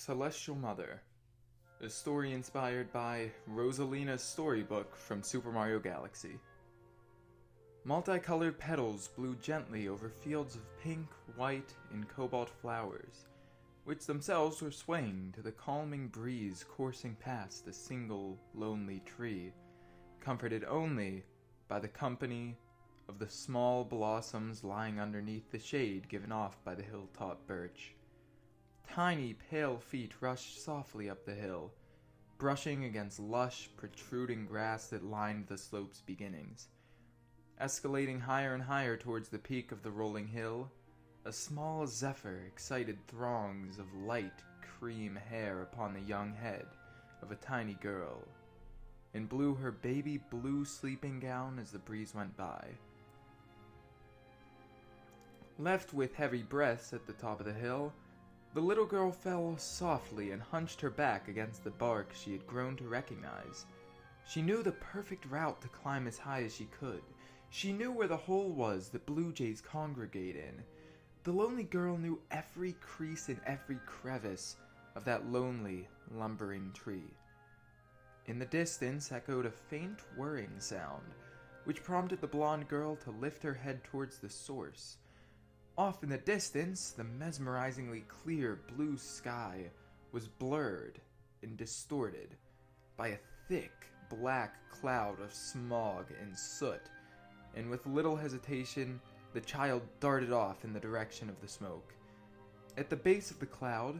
Celestial Mother, a story inspired by Rosalina's Storybook from Super Mario Galaxy. Multicolored petals blew gently over fields of pink, white, and cobalt flowers, which themselves were swaying to the calming breeze coursing past a single lonely tree, comforted only by the company of the small blossoms lying underneath the shade given off by the hilltop birch. Tiny, pale feet rushed softly up the hill, brushing against lush, protruding grass that lined the slope's beginnings. Escalating higher and higher towards the peak of the rolling hill, a small zephyr excited throngs of light cream hair upon the young head of a tiny girl, and blew her baby blue sleeping gown as the breeze went by. Left with heavy breaths at the top of the hill, the little girl fell softly and hunched her back against the bark she had grown to recognize. She knew the perfect route to climb as high as she could. She knew where the hole was that blue jays congregate in. The lonely girl knew every crease and every crevice of that lonely, lumbering tree. In the distance echoed a faint whirring sound, which prompted the blonde girl to lift her head towards the source. Off in the distance, the mesmerizingly clear blue sky was blurred and distorted by a thick black cloud of smog and soot, and with little hesitation, the child darted off in the direction of the smoke. At the base of the cloud,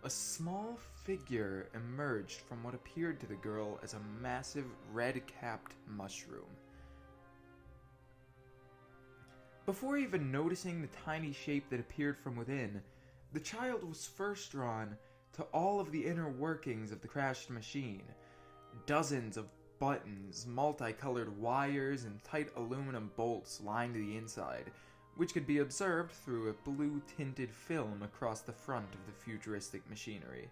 a small figure emerged from what appeared to the girl as a massive red-capped mushroom. Before even noticing the tiny shape that appeared from within, the child was first drawn to all of the inner workings of the crashed machine. Dozens of buttons, multicolored wires, and tight aluminum bolts lined the inside, which could be observed through a blue-tinted film across the front of the futuristic machinery.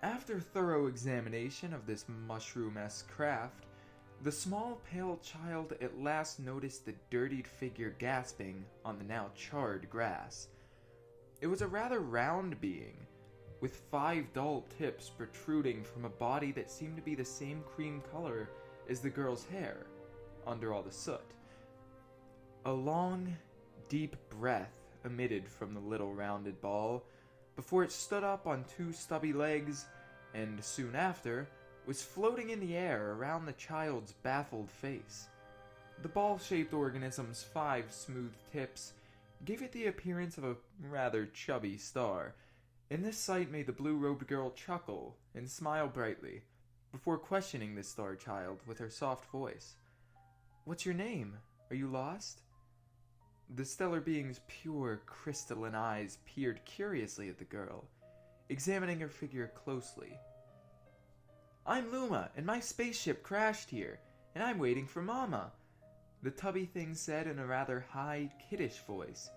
After thorough examination of this mushroom-esque craft, the small pale child at last noticed the dirtied figure gasping on the now charred grass. It was a rather round being, with 5 dull tips protruding from a body that seemed to be the same cream color as the girl's hair, under all the soot. A long, deep breath emitted from the little rounded ball, before it stood up on 2 stubby legs, and soon after, was floating in the air around the child's baffled face. The ball-shaped organism's 5 smooth tips gave it the appearance of a rather chubby star, and this sight made the blue-robed girl chuckle and smile brightly, before questioning the star child with her soft voice. "What's your name? Are you lost?" The stellar being's pure, crystalline eyes peered curiously at the girl, examining her figure closely. "I'm Luma, and my spaceship crashed here, and I'm waiting for Mama," the tubby thing said in a rather high, kiddish voice.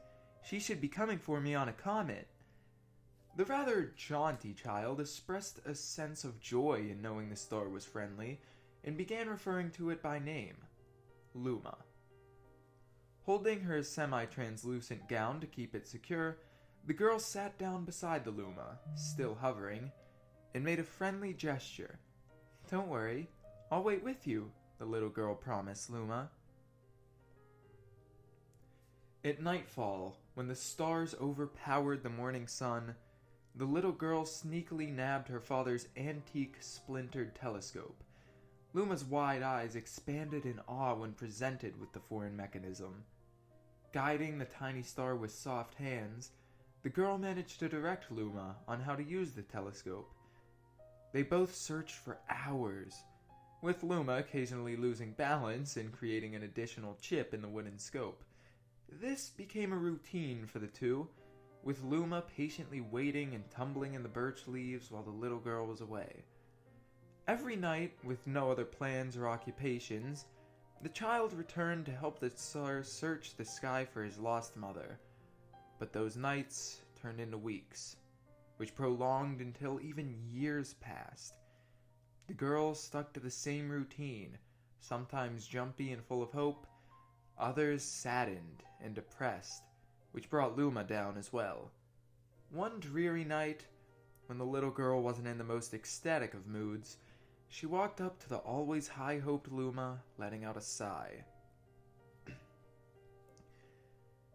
"She should be coming for me on a comet." The rather jaunty child expressed a sense of joy in knowing the star was friendly, and began referring to it by name, Luma. Holding her semi-translucent gown to keep it secure, the girl sat down beside the Luma, still hovering, and made a friendly gesture. "Don't worry, I'll wait with you," the little girl promised Luma. At nightfall, when the stars overpowered the morning sun, the little girl sneakily nabbed her father's antique splintered telescope. Luma's wide eyes expanded in awe when presented with the foreign mechanism. Guiding the tiny star with soft hands, the girl managed to direct Luma on how to use the telescope. They both searched for hours, with Luma occasionally losing balance and creating an additional chip in the wooden scope. This became a routine for the two, with Luma patiently waiting and tumbling in the birch leaves while the little girl was away. Every night, with no other plans or occupations, the child returned to help the star search the sky for his lost mother. But those nights turned into weeks, which prolonged until even years passed. The girl stuck to the same routine, sometimes jumpy and full of hope, others saddened and depressed, which brought Luma down as well. One dreary night, when the little girl wasn't in the most ecstatic of moods, she walked up to the always high-hoped Luma, letting out a sigh.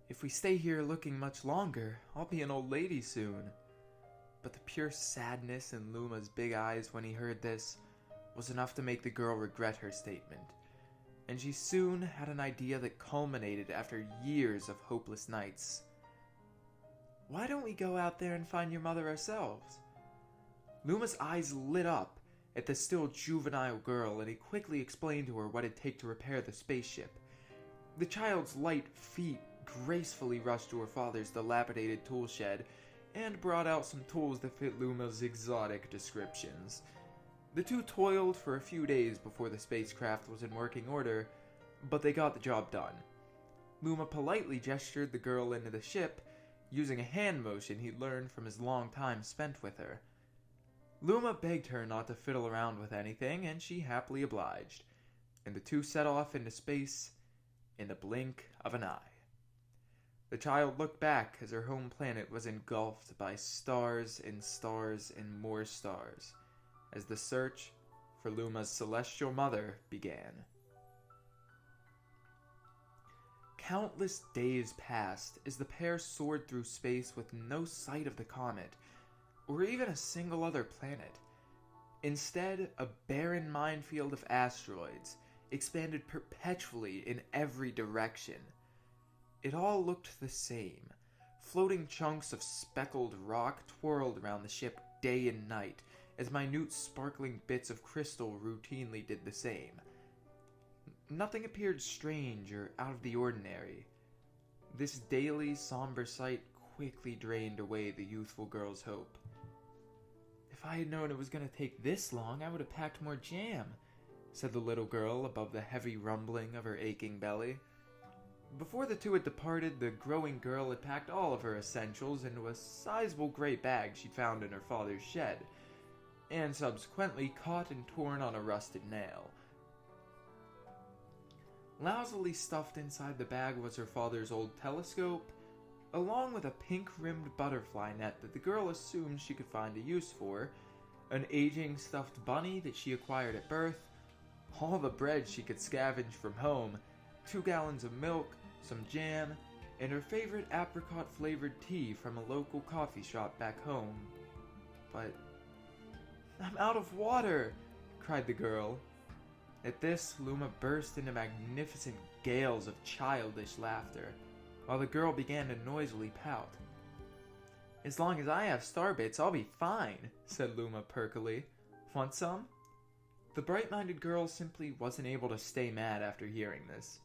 "If we stay here looking much longer, I'll be an old lady soon." But the pure sadness in Luma's big eyes when he heard this was enough to make the girl regret her statement, and she soon had an idea that culminated after years of hopeless nights. "Why don't we go out there and find your mother ourselves?" Luma's eyes lit up at the still juvenile girl, and he quickly explained to her what it'd take to repair the spaceship. The child's light feet gracefully rushed to her father's dilapidated tool shed and brought out some tools that fit Luma's exotic descriptions. The two toiled for a few days before the spacecraft was in working order, but they got the job done. Luma politely gestured the girl into the ship, using a hand motion he'd learned from his long time spent with her. Luma begged her not to fiddle around with anything, and she happily obliged, and the two set off into space in the blink of an eye. The child looked back as her home planet was engulfed by stars and stars and more stars, as the search for Luma's celestial mother began. Countless days passed as the pair soared through space with no sight of the comet, or even a single other planet. Instead, a barren minefield of asteroids expanded perpetually in every direction. It all looked the same. Floating chunks of speckled rock twirled around the ship day and night, as minute sparkling bits of crystal routinely did the same. Nothing appeared strange or out of the ordinary. This daily somber sight quickly drained away the youthful girl's hope. "If I had known it was going to take this long, I would have packed more jam," said the little girl above the heavy rumbling of her aching belly. Before the two had departed, the growing girl had packed all of her essentials into a sizable gray bag she'd found in her father's shed, and subsequently caught and torn on a rusted nail. Lousily stuffed inside the bag was her father's old telescope, along with a pink-rimmed butterfly net that the girl assumed she could find a use for, an aging stuffed bunny that she acquired at birth, all the bread she could scavenge from home, 2 gallons of milk, some jam, and her favorite apricot-flavored tea from a local coffee shop back home. But, "I'm out of water!" cried the girl. At this, Luma burst into magnificent gales of childish laughter, while the girl began to noisily pout. "As long as I have starbits, I'll be fine," said Luma perkily. "Want some?" The bright-minded girl simply wasn't able to stay mad after hearing this.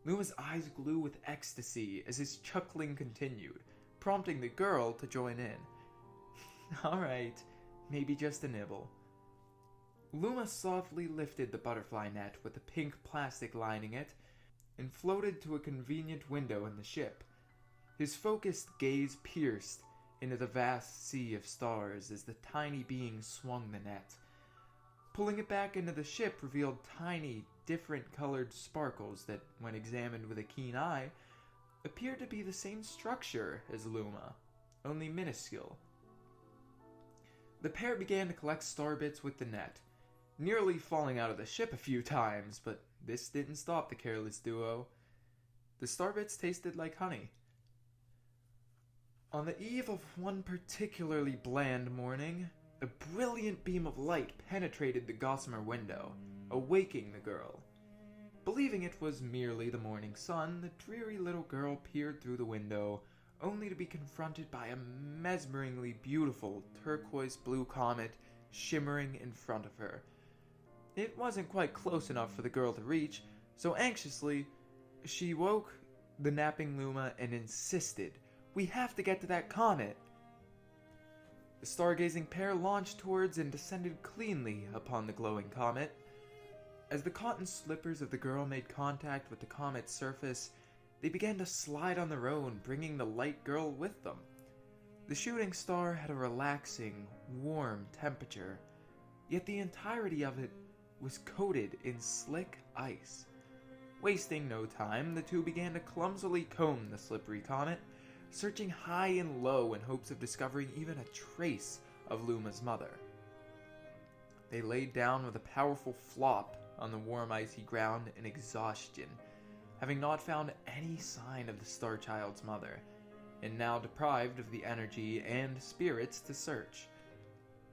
Luma's eyes glowed with ecstasy as his chuckling continued, prompting the girl to join in. "All right, maybe just a nibble." Luma softly lifted the butterfly net with the pink plastic lining it and floated to a convenient window in the ship. His focused gaze pierced into the vast sea of stars as the tiny being swung the net. Pulling it back into the ship revealed tiny, different-colored sparkles that, when examined with a keen eye, appeared to be the same structure as Luma, only minuscule. The pair began to collect starbits with the net, nearly falling out of the ship a few times, but this didn't stop the careless duo. The starbits tasted like honey. On the eve of one particularly bland morning, a brilliant beam of light penetrated the gossamer window, awaking the girl. Believing it was merely the morning sun, the dreary little girl peered through the window, only to be confronted by a mesmeringly beautiful turquoise-blue comet shimmering in front of her. It wasn't quite close enough for the girl to reach, so anxiously, she woke the napping Luma and insisted, "We have to get to that comet!" The stargazing pair launched towards and descended cleanly upon the glowing comet. As the cotton slippers of the girl made contact with the comet's surface, they began to slide on their own, bringing the light girl with them. The shooting star had a relaxing, warm temperature, yet the entirety of it was coated in slick ice. Wasting no time, the two began to clumsily comb the slippery comet, searching high and low in hopes of discovering even a trace of Luma's mother. They laid down with a powerful flop on the warm icy ground in exhaustion, having not found any sign of the Star Child's mother, and now deprived of the energy and spirits to search.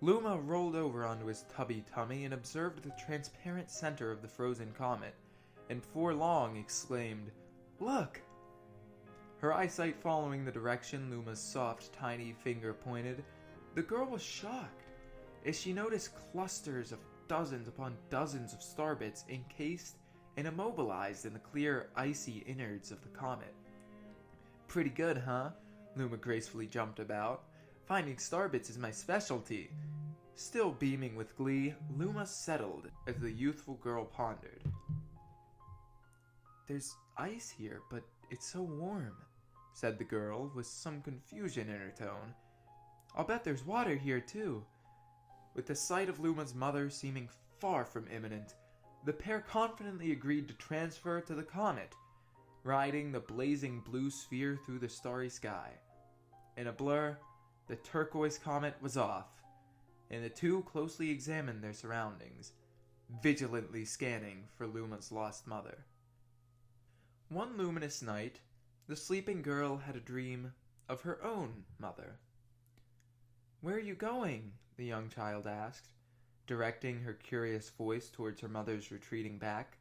Luma rolled over onto his tubby tummy and observed the transparent center of the frozen comet, and before long exclaimed, "Look!" Her eyesight following the direction Luma's soft, tiny finger pointed, the girl was shocked as she noticed clusters of dozens upon dozens of starbits encased and immobilized in the clear, icy innards of the comet. "Pretty good, huh?" Luma gracefully jumped about. "Finding starbits is my specialty." Still beaming with glee, Luma settled as the youthful girl pondered. "There's ice here, but it's so warm," said the girl with some confusion in her tone. "I'll bet there's water here, too." With the sight of Luma's mother seeming far from imminent, the pair confidently agreed to transfer to the comet, riding the blazing blue sphere through the starry sky. In a blur, the turquoise comet was off, and the two closely examined their surroundings, vigilantly scanning for Luma's lost mother. One luminous night, the sleeping girl had a dream of her own mother. "Where are you going?" the young child asked, directing her curious voice towards her mother's retreating back.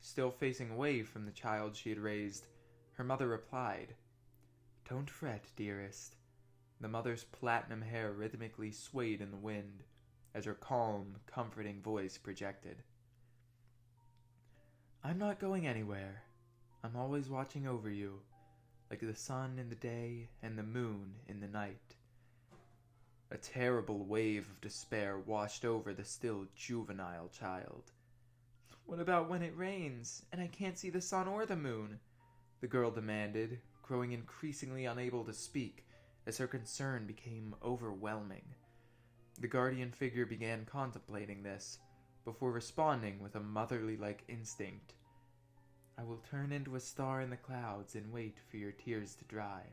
Still facing away from the child she had raised, her mother replied, "Don't fret, dearest." The mother's platinum hair rhythmically swayed in the wind, as her calm, comforting voice projected. "I'm not going anywhere. I'm always watching over you, like the sun in the day and the moon in the night." A terrible wave of despair washed over the still juvenile child. "What about when it rains, and I can't see the sun or the moon?" the girl demanded, growing increasingly unable to speak as her concern became overwhelming. The guardian figure began contemplating this, before responding with a motherly-like instinct. "I will turn into a star in the clouds and wait for your tears to dry."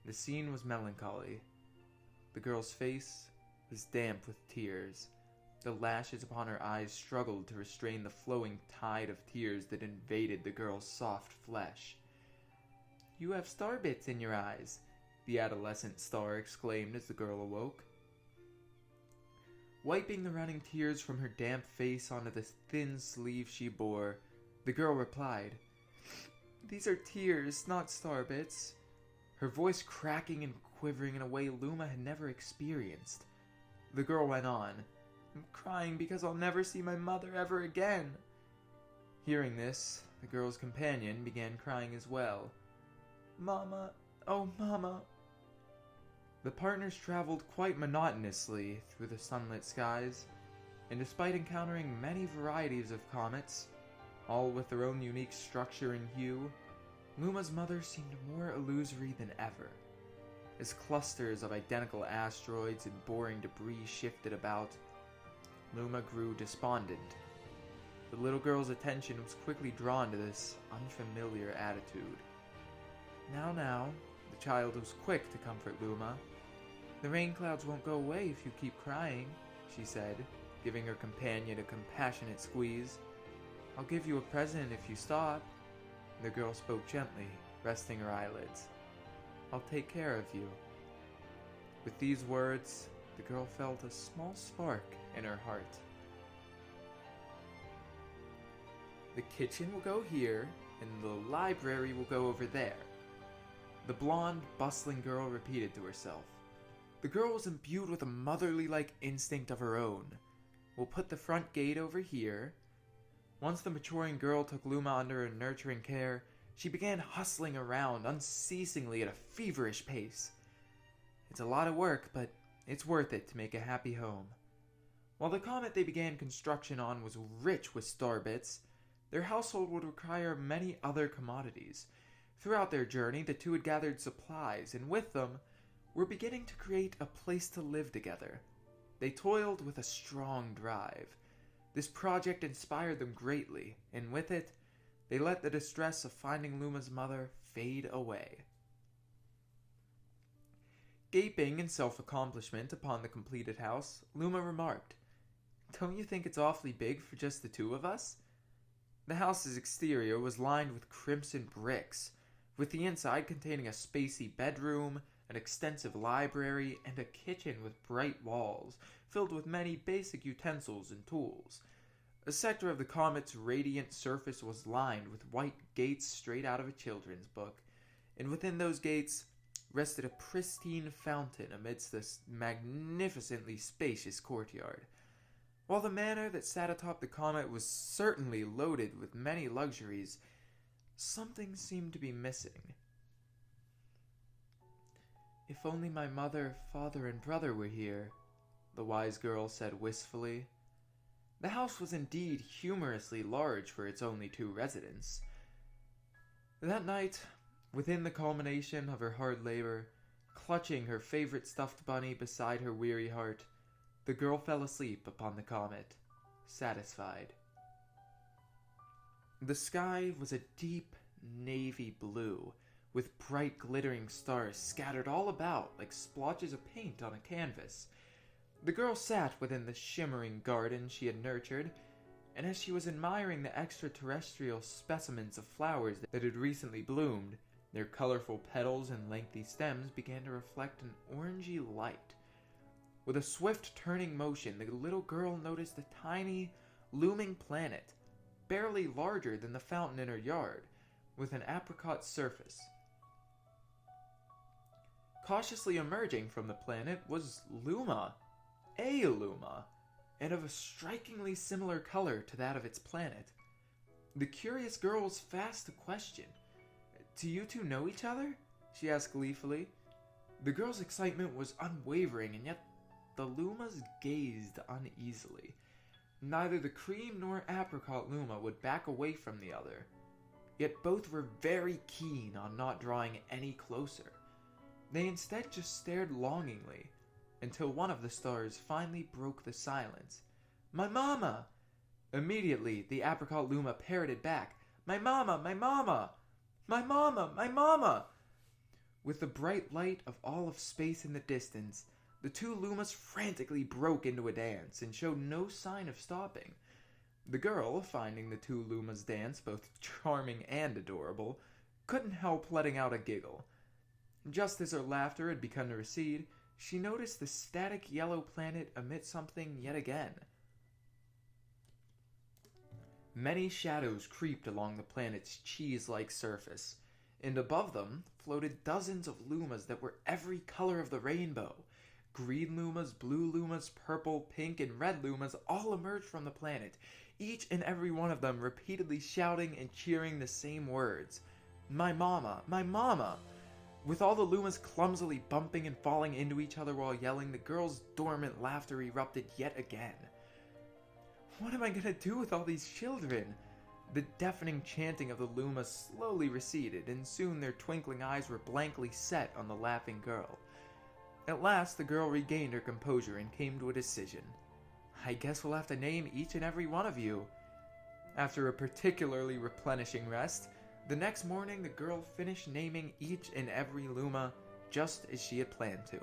The scene was melancholy. The girl's face was damp with tears. The lashes upon her eyes struggled to restrain the flowing tide of tears that invaded the girl's soft flesh. "You have starbits in your eyes," the adolescent star exclaimed as the girl awoke. Wiping the running tears from her damp face onto the thin sleeve she bore, the girl replied, "These are tears, not starbits," her voice cracking and quivering in a way Luma had never experienced. The girl went on, "I'm crying because I'll never see my mother ever again." Hearing this, the girl's companion began crying as well. "Mama, oh mama." The partners traveled quite monotonously through the sunlit skies, and despite encountering many varieties of comets, all with their own unique structure and hue, Luma's mother seemed more illusory than ever. As clusters of identical asteroids and boring debris shifted about, Luma grew despondent. The little girl's attention was quickly drawn to this unfamiliar attitude. Now, the child was quick to comfort Luma. "The rain clouds won't go away if you keep crying," she said, giving her companion a compassionate squeeze. "I'll give you a present if you stop." The girl spoke gently, resting her eyelids. "I'll take care of you." With these words, the girl felt a small spark in her heart. "The kitchen will go here, and the library will go over there," the blonde, bustling girl repeated to herself. The girl was imbued with a motherly-like instinct of her own. "We'll put the front gate over here." Once the maturing girl took Luma under her nurturing care, she began hustling around unceasingly at a feverish pace. It's a lot of work, but it's worth it to make a happy home. While the comet they began construction on was rich with starbits, their household would require many other commodities. Throughout their journey, the two had gathered supplies, and with them, were beginning to create a place to live together. They toiled with a strong drive. This project inspired them greatly, and with it, they let the distress of finding Luma's mother fade away. Gaping in self-accomplishment upon the completed house, Luma remarked, "Don't you think it's awfully big for just the two of us?" The house's exterior was lined with crimson bricks, with the inside containing a spacey bedroom, an extensive library, and a kitchen with bright walls, filled with many basic utensils and tools. A sector of the comet's radiant surface was lined with white gates straight out of a children's book, and within those gates rested a pristine fountain amidst this magnificently spacious courtyard. While the manor that sat atop the comet was certainly loaded with many luxuries, something seemed to be missing. "If only my mother, father, and brother were here," the wise girl said wistfully. The house was indeed humorously large for its only two residents. That night, within the culmination of her hard labor, clutching her favorite stuffed bunny beside her weary heart, the girl fell asleep upon the comet, satisfied. The sky was a deep navy blue, with bright glittering stars scattered all about like splotches of paint on a canvas. The girl sat within the shimmering garden she had nurtured, and as she was admiring the extraterrestrial specimens of flowers that had recently bloomed, their colorful petals and lengthy stems began to reflect an orangey light. With a swift turning motion, the little girl noticed a tiny, looming planet, barely larger than the fountain in her yard, with an apricot surface. Cautiously emerging from the planet was Luma, a Luma, and of a strikingly similar color to that of its planet. The curious girl was fast to question. "Do you two know each other?" she asked gleefully. The girl's excitement was unwavering, and yet the Lumas gazed uneasily. Neither the cream nor apricot Luma would back away from the other, yet both were very keen on not drawing any closer. They instead just stared longingly, until one of the stars finally broke the silence. "My mama!" Immediately, the apricot Luma parroted back, "My mama! My mama! My mama! My mama!" With the bright light of all of space in the distance, the two Lumas frantically broke into a dance and showed no sign of stopping. The girl, finding the two Lumas' dance both charming and adorable, couldn't help letting out a giggle. Just as her laughter had begun to recede, she noticed the static yellow planet emit something yet again. Many shadows creeped along the planet's cheese-like surface, and above them floated dozens of Lumas that were every color of the rainbow. Green Lumas, blue Lumas, purple, pink, and red Lumas all emerged from the planet, each and every one of them repeatedly shouting and cheering the same words. "My mama! My mama!" With all the Lumas clumsily bumping and falling into each other while yelling, the girl's dormant laughter erupted yet again. "What am I gonna do with all these children?" The deafening chanting of the Lumas slowly receded, and soon their twinkling eyes were blankly set on the laughing girl. At last, the girl regained her composure and came to a decision. "I guess we'll have to name each and every one of you." After a particularly replenishing rest, the next morning the girl finished naming each and every Luma just as she had planned to,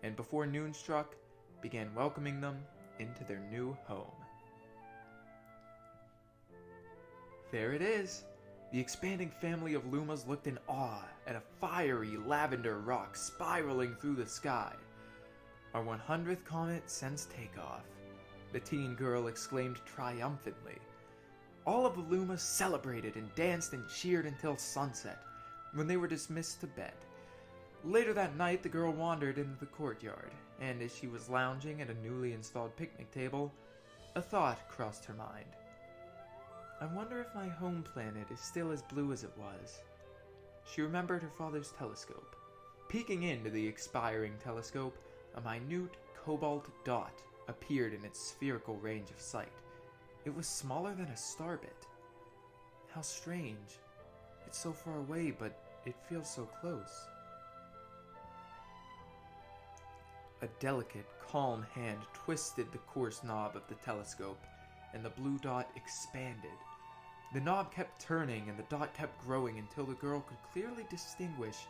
and before noon struck, began welcoming them into their new home. There it is. The expanding family of Lumas looked in awe at a fiery lavender rock spiraling through the sky. "Our 100th comet since takeoff," the teen girl exclaimed triumphantly. All of the Lumas celebrated and danced and cheered until sunset, when they were dismissed to bed. Later that night, the girl wandered into the courtyard, and as she was lounging at a newly installed picnic table, a thought crossed her mind. "I wonder if my home planet is still as blue as it was." She remembered her father's telescope. Peeking into the expiring telescope, a minute cobalt dot appeared in its spherical range of sight. It was smaller than a starbit. How strange. It's so far away, but it feels so close. A delicate, calm hand twisted the coarse knob of the telescope, and the blue dot expanded. The knob kept turning, and the dot kept growing until the girl could clearly distinguish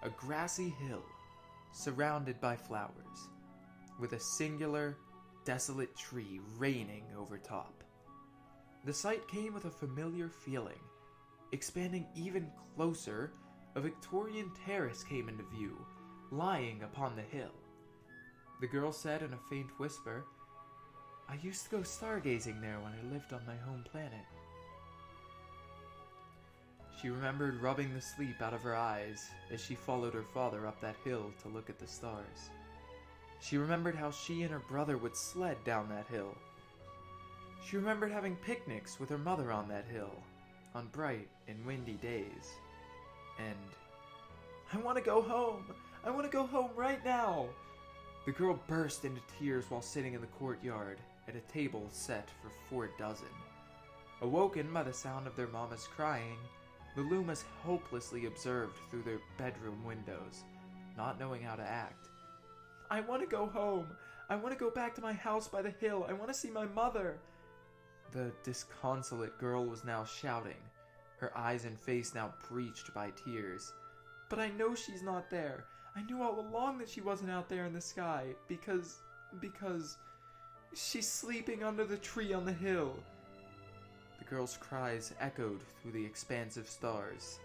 a grassy hill surrounded by flowers, with a singular, desolate tree reigning over top. The sight came with a familiar feeling. Expanding even closer, a Victorian terrace came into view, lying upon the hill. The girl said in a faint whisper, "I used to go stargazing there when I lived on my home planet." She remembered rubbing the sleep out of her eyes as she followed her father up that hill to look at the stars. She remembered how she and her brother would sled down that hill. She remembered having picnics with her mother on that hill, on bright and windy days. And, "I want to go home! I want to go home right now!" The girl burst into tears while sitting in the courtyard at a table set for 4 dozen. Awoken by the sound of their mama's crying, the Lumas hopelessly observed through their bedroom windows, not knowing how to act. "I want to go home! I want to go back to my house by the hill! I want to see my mother!" The disconsolate girl was now shouting, her eyes and face now breached by tears. "But I know she's not there. I knew all along that she wasn't out there in the sky, because she's sleeping under the tree on the hill." The girl's cries echoed through the expansive stars,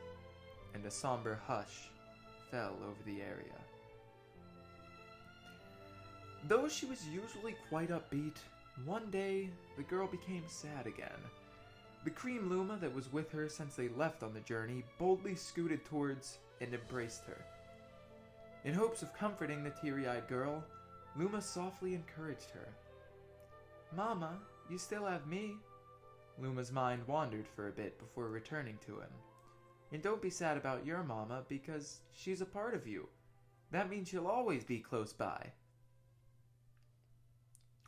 and a somber hush fell over the area. Though she was usually quite upbeat, one day the girl became sad again. The cream Luma that was with her since they left on the journey boldly scooted towards and embraced her. In hopes of comforting the teary-eyed girl, Luma softly encouraged her. "Mama, you still have me." Luma's mind wandered for a bit before returning to him. "And don't be sad about your mama, because she's a part of you. That means she'll always be close by."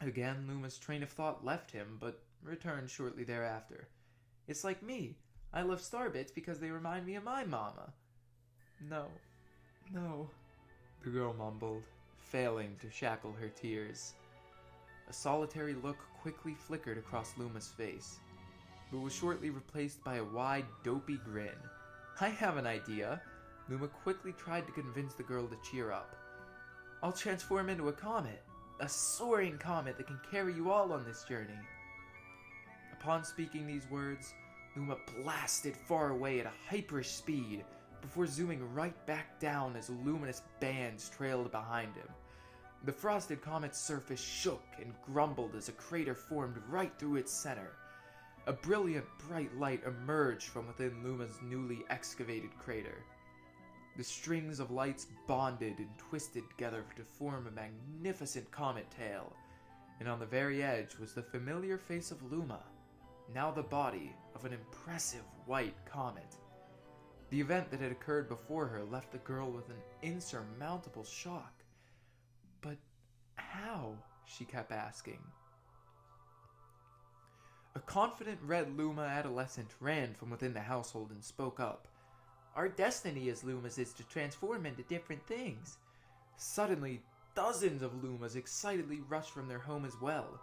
Again, Luma's train of thought left him, but returned shortly thereafter. "It's like me. I love Starbits because they remind me of my mama." No, the girl mumbled, failing to shackle her tears. A solitary look quickly flickered across Luma's face, but was shortly replaced by a wide, dopey grin. "I have an idea." Luma quickly tried to convince the girl to cheer up. "I'll transform into a comet. A soaring comet that can carry you all on this journey." Upon speaking these words, Luma blasted far away at a hyperish speed before zooming right back down as luminous bands trailed behind him. The frosted comet's surface shook and grumbled as a crater formed right through its center. A brilliant bright light emerged from within Luma's newly excavated crater. The strings of lights bonded and twisted together to form a magnificent comet tail, and on the very edge was the familiar face of Luma, now the body of an impressive white comet. The event that had occurred before her left the girl with an insurmountable shock. "But how?" she kept asking. A confident red Luma adolescent ran from within the household and spoke up. "Our destiny as Lumas is to transform into different things." Suddenly, dozens of Lumas excitedly rushed from their home as well.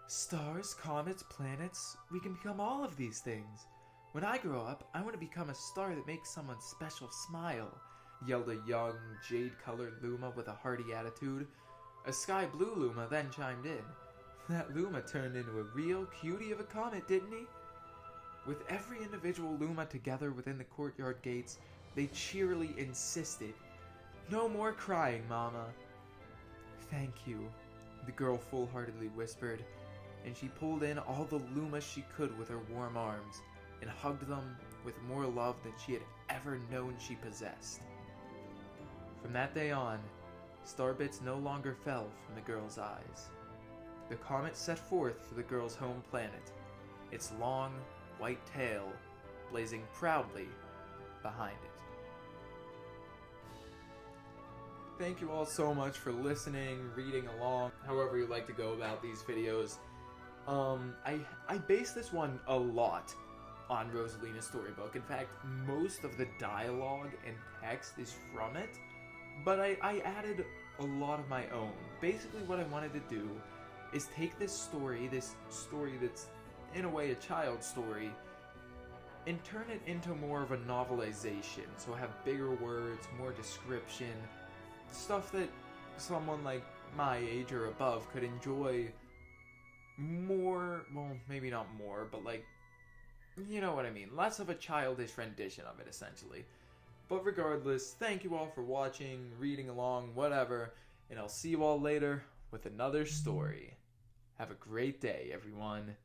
"Stars, comets, planets, we can become all of these things. When I grow up, I want to become a star that makes someone special smile," yelled a young, jade-colored Luma with a hearty attitude. A sky blue Luma then chimed in. "That Luma turned into a real cutie of a comet, didn't he?" With every individual Luma together within the courtyard gates, they cheerily insisted, "No more crying, Mama." "Thank you," the girl full-heartedly whispered, and she pulled in all the Lumas she could with her warm arms, and hugged them with more love than she had ever known she possessed. From that day on, starbits no longer fell from the girl's eyes. The comet set forth for the girl's home planet, its long, white tail blazing proudly behind it. Thank you all so much for listening, reading along, however you like to go about these videos. I base this one a lot on Rosalina's storybook. In fact, most of the dialogue and text is from it, but I added a lot of my own. Basically what I wanted to do is take this story that's in a way a child's story, and turn it into more of a novelization, so have bigger words, more description, stuff that someone like my age or above could enjoy more, well, maybe not more, but like, you know what I mean, less of a childish rendition of it, essentially. But regardless, thank you all for watching, reading along, whatever, and I'll see you all later with another story. Have a great day, everyone.